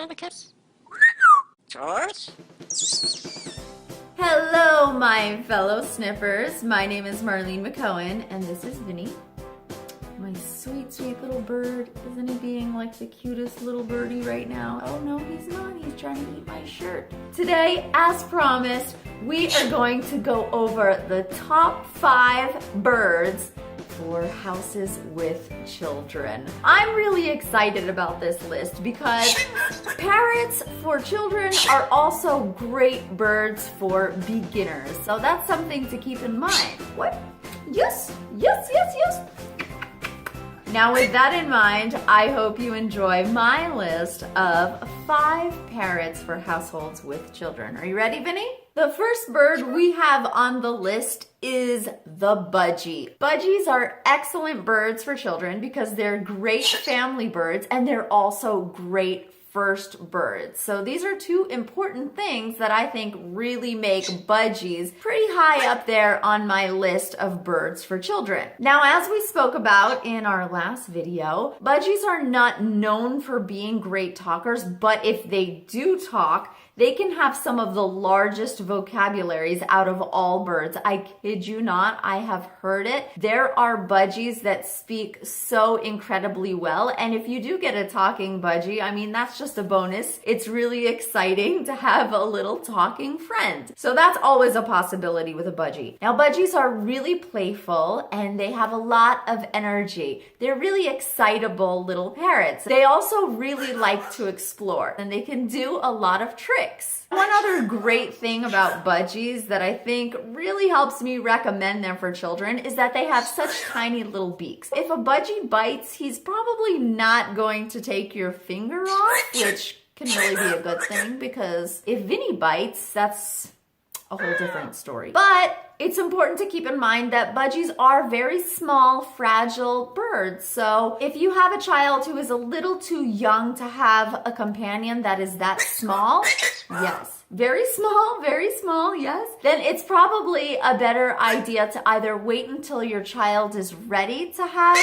the kids. George? Hello, my fellow sniffers. My name is Marlene McCohen, and this is Vinny. My sweet, sweet little bird. Isn't he being like the cutest little birdie right now? Oh no, he's not. He's trying to eat my shirt. Today, as promised, we are going to go over the top 5 birds for houses with children. I'm really excited about this list because parrots for children are also great birds for beginners. So that's something to keep in mind. What? Yes, yes, yes, yes. Now with that in mind, I hope you enjoy my list of 5 parrots for households with children. Are you ready, Vinny? The first bird we have on the list is the budgie. Budgies are excellent birds for children because they're great family birds and they're also great first birds. So these are 2 important things that I think really make budgies pretty high up there on my list of birds for children. Now, as we spoke about in our last video, budgies are not known for being great talkers, but if they do talk, they can have some of the largest vocabularies out of all birds. I kid you not, I have heard it. There are budgies that speak so incredibly well, and if you do get a talking budgie, I mean, that's just a bonus. It's really exciting to have a little talking friend. So that's always a possibility with a budgie. Now, budgies are really playful and they have a lot of energy. They're really excitable little parrots. They also really like to explore and they can do a lot of tricks. One other great thing about budgies that I think really helps me recommend them for children is that they have such tiny little beaks. If a budgie bites, he's probably not going to take your finger off, which can really be a good thing because if Vinny bites, that's a whole different story. But it's important to keep in mind that budgies are very small, fragile birds. So if you have a child who is a little too young to have a companion that is that small, yes, very small, yes, then it's probably a better idea to either wait until your child is ready to have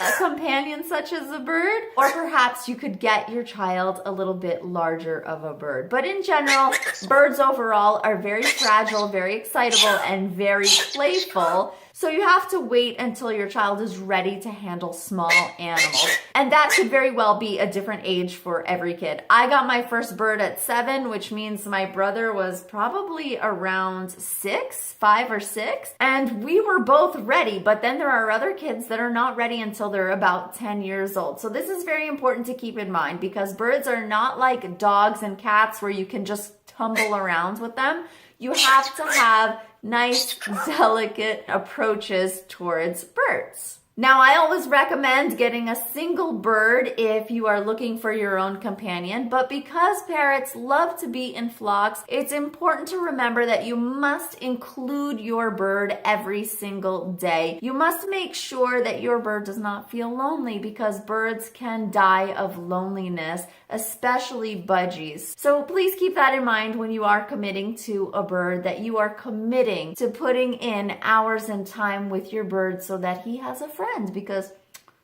a companion such as a bird, or perhaps you could get your child a little bit larger of a bird. But in general, birds overall are very fragile, very excitable, and very playful. So you have to wait until your child is ready to handle small animals. And that could very well be a different age for every kid. I got my first bird at 7, which means my brother was probably around 5 or 6. And we were both ready, but then there are other kids that are not ready until they're about 10 years old. So this is very important to keep in mind because birds are not like dogs and cats where you can just tumble around with them. You have to have nice, delicate approaches towards birds. Now, I always recommend getting a single bird if you are looking for your own companion, but because parrots love to be in flocks, it's important to remember that you must include your bird every single day. You must make sure that your bird does not feel lonely because birds can die of loneliness, especially budgies. So please keep that in mind when you are committing to a bird, that you are committing to putting in hours and time with your bird so that he has a friend, because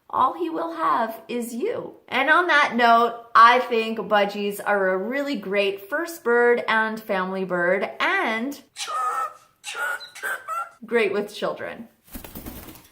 all he will have is you. And on that note, I think budgies are a really great first bird and family bird and great with children.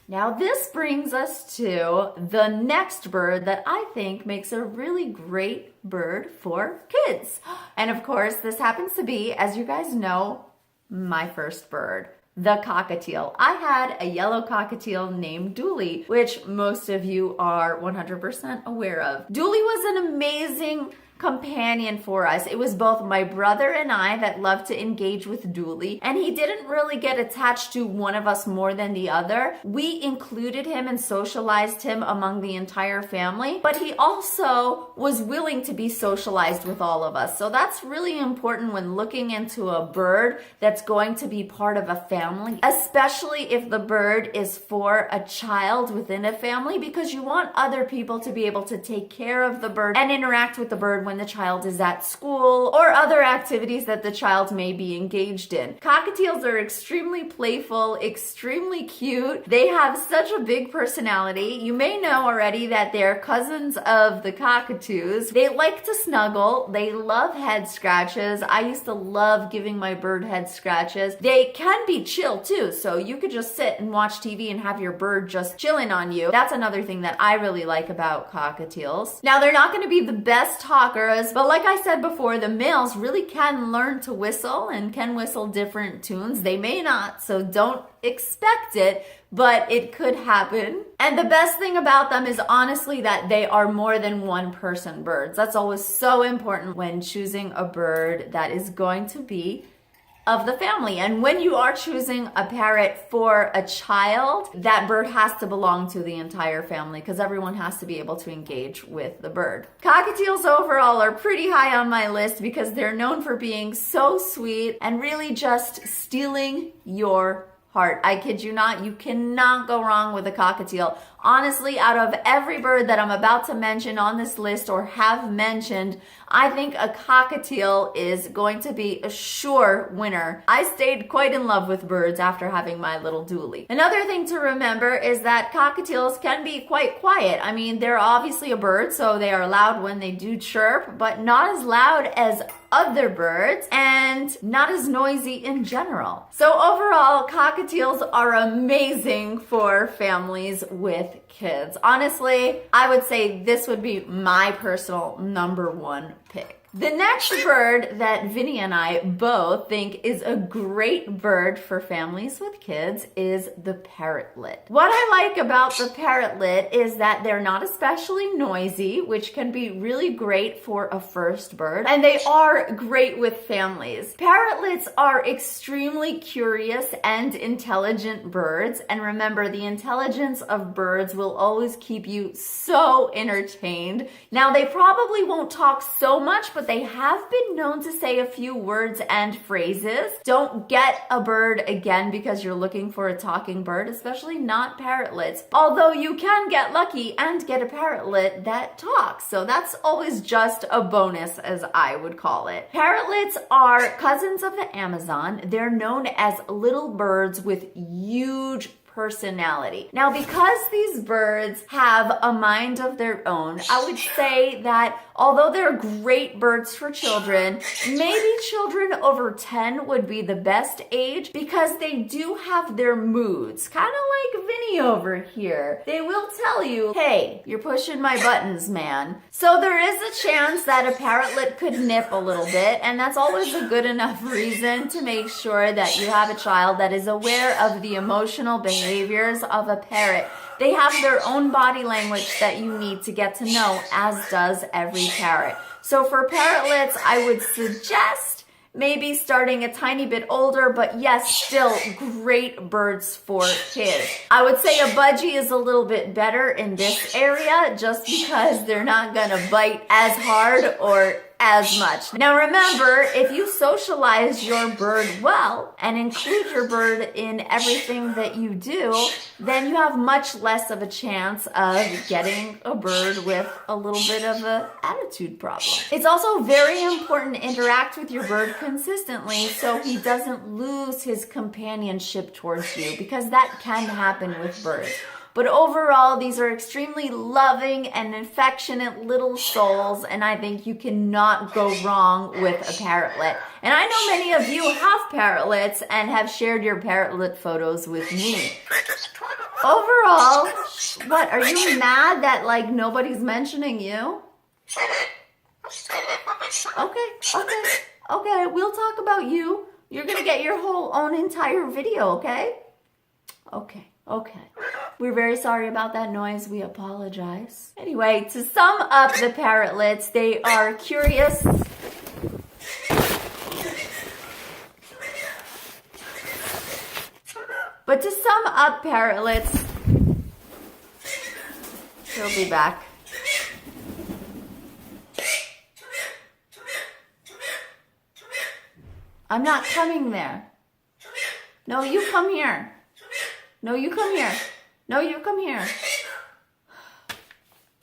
Now this brings us to the next bird that I think makes a really great bird for kids. And of course, this happens to be, as you guys know, my first bird. The cockatiel. I had a yellow cockatiel named Dooley, which most of you are 100% aware of. Dooley was an amazing companion for us. It was both my brother and I that loved to engage with Dooley, and he didn't really get attached to one of us more than the other. We included him and socialized him among the entire family, but he also was willing to be socialized with all of us. So that's really important when looking into a bird that's going to be part of a family, especially if the bird is for a child within a family, because you want other people to be able to take care of the bird and interact with the bird when the child is at school or other activities that the child may be engaged in. Cockatiels are extremely playful, extremely cute. They have such a big personality. You may know already that they're cousins of the cockatoos. They like to snuggle. They love head scratches. I used to love giving my bird head scratches. They can be chill too, so you could just sit and watch TV and have your bird just chilling on you. That's another thing that I really like about cockatiels. Now, they're not going to be the best talkers, but like I said before, the males really can learn to whistle and can whistle different tunes. They may not, so don't expect it, but it could happen. And the best thing about them is honestly that they are more than one person birds. That's always so important when choosing a bird that is going to be of the family. And when you are choosing a parrot for a child, that bird has to belong to the entire family because everyone has to be able to engage with the bird. Cockatiels overall are pretty high on my list because they're known for being so sweet and really just stealing your heart. I kid you not, you cannot go wrong with a cockatiel. Honestly, out of every bird that I'm about to mention on this list or have mentioned, I think a cockatiel is going to be a sure winner. I stayed quite in love with birds after having my little dually. Another thing to remember is that cockatiels can be quite quiet. I mean, they're obviously a bird, so they are loud when they do chirp, but not as loud as other birds and not as noisy in general. So overall, cockatiels are amazing for families with kids. Honestly, I would say this would be my personal number one pick. The next bird that Vinny and I both think is a great bird for families with kids is the parrotlet. What I like about the parrotlet is that they're not especially noisy, which can be really great for a first bird, and they are great with families. Parrotlets are extremely curious and intelligent birds, and remember, the intelligence of birds will always keep you so entertained. Now, they probably won't talk so much, but they have been known to say a few words and phrases. Don't get a bird again because you're looking for a talking bird, especially not parrotlets. Although you can get lucky and get a parrotlet that talks. So that's always just a bonus, as I would call it. Parrotlets are cousins of the Amazon. They're known as little birds with huge personality. Now, because these birds have a mind of their own, I would say that although they're great birds for children, maybe children over 10 would be the best age because they do have their moods, kind of like Vinny over here. They will tell you, hey, you're pushing my buttons, man. So there is a chance that a parrotlet could nip a little bit, and that's always a good enough reason to make sure that you have a child that is aware of the emotional behaviors of a parrot. They have their own body language that you need to get to know, as does every parrot. So for parrotlets, I would suggest maybe starting a tiny bit older, but yes, still great birds for kids. I would say a budgie is a little bit better in this area just because they're not gonna bite as hard or as much. Now remember, if you socialize your bird well and include your bird in everything that you do, then you have much less of a chance of getting a bird with a little bit of an attitude problem. It's also very important to interact with your bird consistently so he doesn't lose his companionship towards you, because that can happen with birds. But overall, these are extremely loving and affectionate little souls, and I think you cannot go wrong with a parrotlet. And I know many of you have parrotlets and have shared your parrotlet photos with me. Overall, what, are you mad that like nobody's mentioning you? Okay, we'll talk about you. You're gonna get your whole own entire video, okay? Okay. We're very sorry about that noise. We apologize. Anyway, to sum up the parrotlets, they are curious. But to sum up parrotlets, she'll be back. I'm not coming there. No, you come here. No, you come here. No, you come here.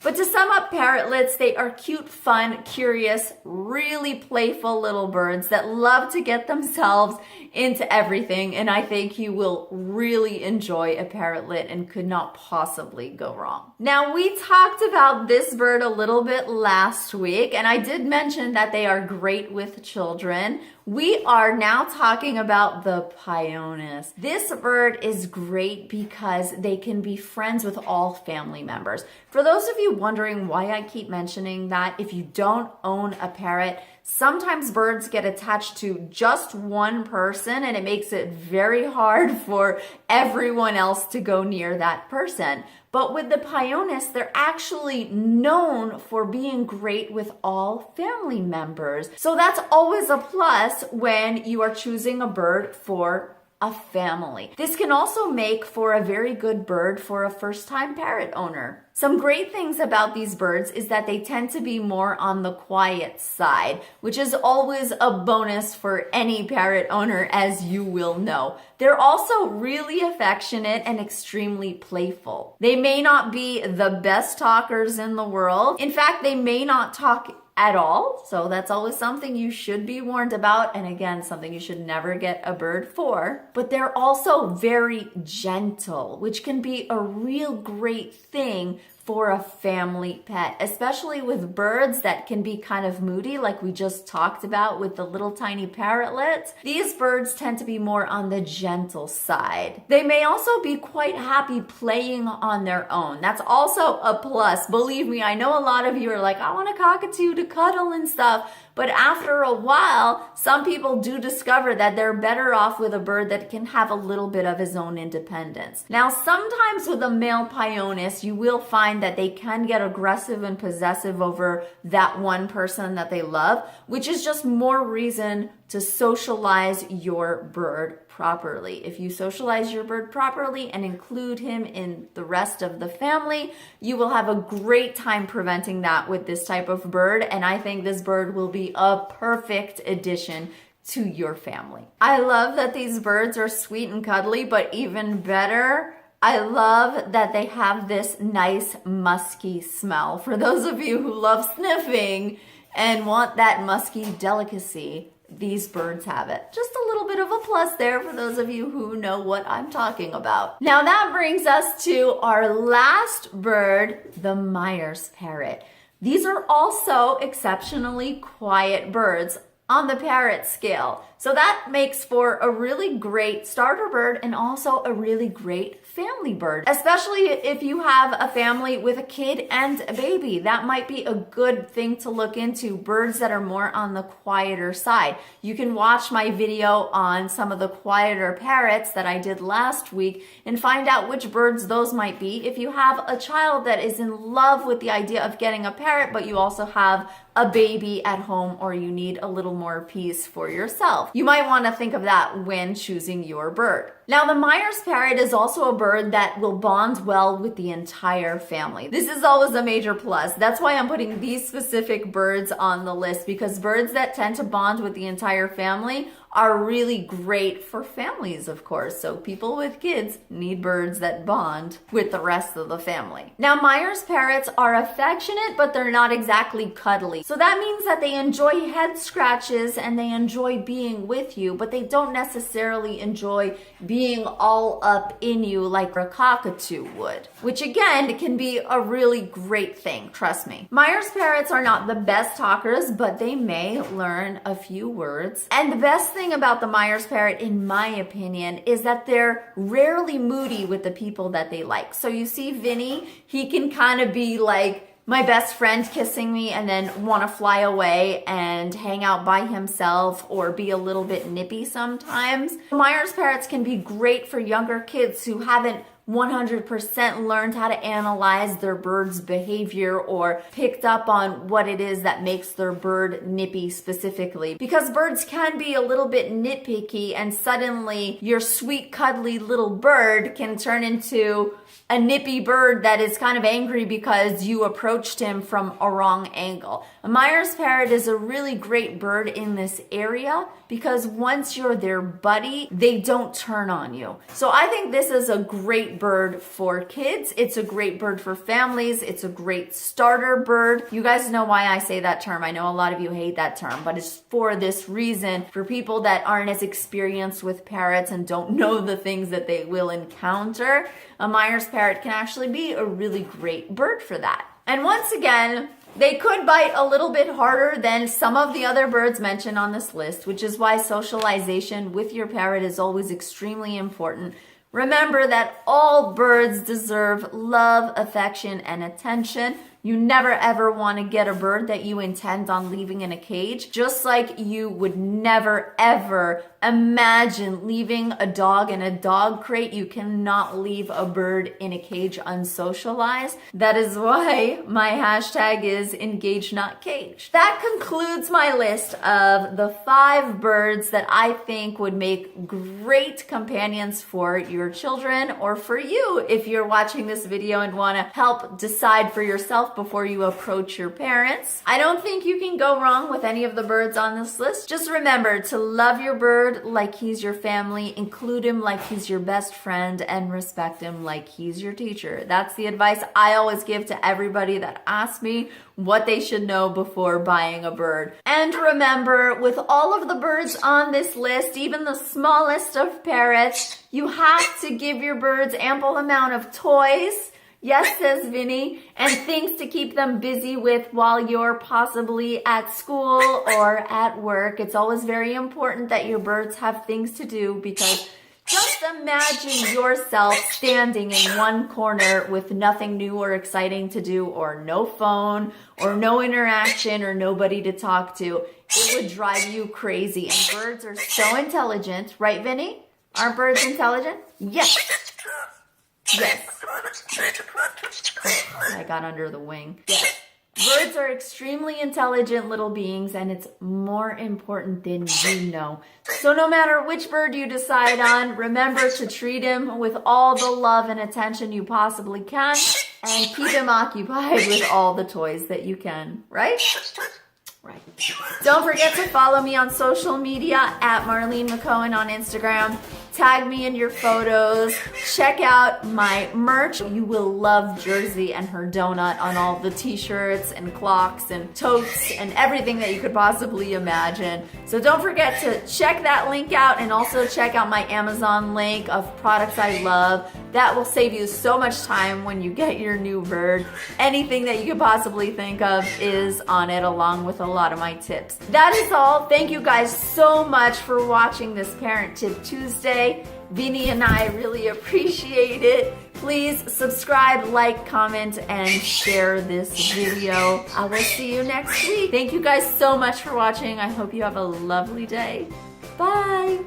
But to sum up parrotlets, they are cute, fun, curious, really playful little birds that love to get themselves into everything. And I think you will really enjoy a parrotlet and could not possibly go wrong. Now, we talked about this bird a little bit last week, and I did mention that they are great with children. We are now talking about the Pyonis. This bird is great because they can be friends with all family members. For those of you wondering why I keep mentioning that, if you don't own a parrot, sometimes birds get attached to just one person and it makes it very hard for everyone else to go near that person. But with the Pyonis, they're actually known for being great with all family members. So that's always a plus when you are choosing a bird for a family. This can also make for a very good bird for a first-time parrot owner. Some great things about these birds is that they tend to be more on the quiet side, which is always a bonus for any parrot owner, as you will know. They're also really affectionate and extremely playful. They may not be the best talkers in the world. In fact, they may not talk at all. So that's always something you should be warned about. And again, something you should never get a bird for. But they're also very gentle, which can be a real great thing for a family pet, especially with birds that can be kind of moody, like we just talked about with the little tiny parrotlets. These birds tend to be more on the gentle side. They may also be quite happy playing on their own. That's also a plus. Believe me, I know a lot of you are like, I want a cockatoo to cuddle and stuff. But after a while, some people do discover that they're better off with a bird that can have a little bit of his own independence. Now, sometimes with a male Pyonis, you will find that they can get aggressive and possessive over that one person that they love, which is just more reason to socialize your bird properly. If you socialize your bird properly and include him in the rest of the family, you will have a great time preventing that with this type of bird. And I think this bird will be a perfect addition to your family. I love that these birds are sweet and cuddly, but even better, I love that they have this nice musky smell. For those of you who love sniffing and want that musky delicacy, these birds have it. Just a little bit of a plus there for those of you who know what I'm talking about. Now that brings us to our last bird, the Myers parrot. These are also exceptionally quiet birds on the parrot scale. So that makes for a really great starter bird and also a really great family bird, especially if you have a family with a kid and a baby. That might be a good thing to look into, birds that are more on the quieter side. You can watch my video on some of the quieter parrots that I did last week and find out which birds those might be. If you have a child that is in love with the idea of getting a parrot, but you also have a baby at home or you need a little more peace for yourself, you might want to think of that when choosing your bird. Now, the Myers parrot is also a bird that will bond well with the entire family. This is always a major plus. That's why I'm putting these specific birds on the list, because birds that tend to bond with the entire family are really great for families, of course. So people with kids need birds that bond with the rest of the family. Now, Myers parrots are affectionate, but they're not exactly cuddly. So that means that they enjoy head scratches and they enjoy being with you, but they don't necessarily enjoy being all up in you like a cockatoo would, which again can be a really great thing, trust me. Myers parrots are not the best talkers, but they may learn a few words. And the best thing about the Myers parrot, in my opinion, is that they're rarely moody with the people that they like. So you see Vinny, he can kind of be like my best friend kissing me and then want to fly away and hang out by himself or be a little bit nippy sometimes. Myers parrots can be great for younger kids who haven't 100% learned how to analyze their bird's behavior or picked up on what it is that makes their bird nippy specifically. Because birds can be a little bit nitpicky, and suddenly your sweet cuddly little bird can turn into a nippy bird that is kind of angry because you approached him from a wrong angle. A Myers parrot is a really great bird in this area because once you're their buddy, they don't turn on you. So I think this is a great great bird for kids. It's a great bird for families. It's a great starter bird. You guys know why I say that term. I know a lot of you hate that term, but it's for this reason. For people that aren't as experienced with parrots and don't know the things that they will encounter, a Myers parrot can actually be a really great bird for that. And once again, they could bite a little bit harder than some of the other birds mentioned on this list, which is why socialization with your parrot is always extremely important. Remember that all birds deserve love, affection, and attention. You never ever want to get a bird that you intend on leaving in a cage, just like you would never ever imagine leaving a dog in a dog crate. You cannot leave a bird in a cage unsocialized. That is why my hashtag is engage not cage. That concludes my list of the 5 birds that I think would make great companions for your children or for you if you're watching this video and want to help decide for yourself before you approach your parents. I don't think you can go wrong with any of the birds on this list. Just remember to love your bird like he's your family, include him like he's your best friend, and respect him like he's your teacher. That's the advice I always give to everybody that asks me what they should know before buying a bird. And remember, with all of the birds on this list, even the smallest of parrots, you have to give your birds ample amount of toys. Yes, says Vinny, and things to keep them busy with while you're possibly at school or at work. It's always very important that your birds have things to do, because just imagine yourself standing in one corner with nothing new or exciting to do, or no phone, or no interaction, or nobody to talk to. It would drive you crazy. And birds are so intelligent, right, Vinny? Aren't birds intelligent? Yes. Yes. I got under the wing. Yes. Birds are extremely intelligent little beings, and it's more important than you know. So no matter which bird you decide on, remember to treat him with all the love and attention you possibly can, and keep him occupied with all the toys that you can, right? Right. Don't forget to follow me on social media at Marlene McCohen on Instagram. Tag me in your photos. Check out my merch. You will love Jersey and her donut on all the t-shirts and clocks and totes and everything that you could possibly imagine. So don't forget to check that link out, and also check out my Amazon link of products I love. That will save you so much time when you get your new bird. Anything that you could possibly think of is on it, along with a lot of my tips. That is all. Thank you guys so much for watching this Parent Tip Tuesday. Vinny and I really appreciate it. Please subscribe, like, comment, and share this video. I will see you next week. Thank you guys so much for watching. I hope you have a lovely day. Bye.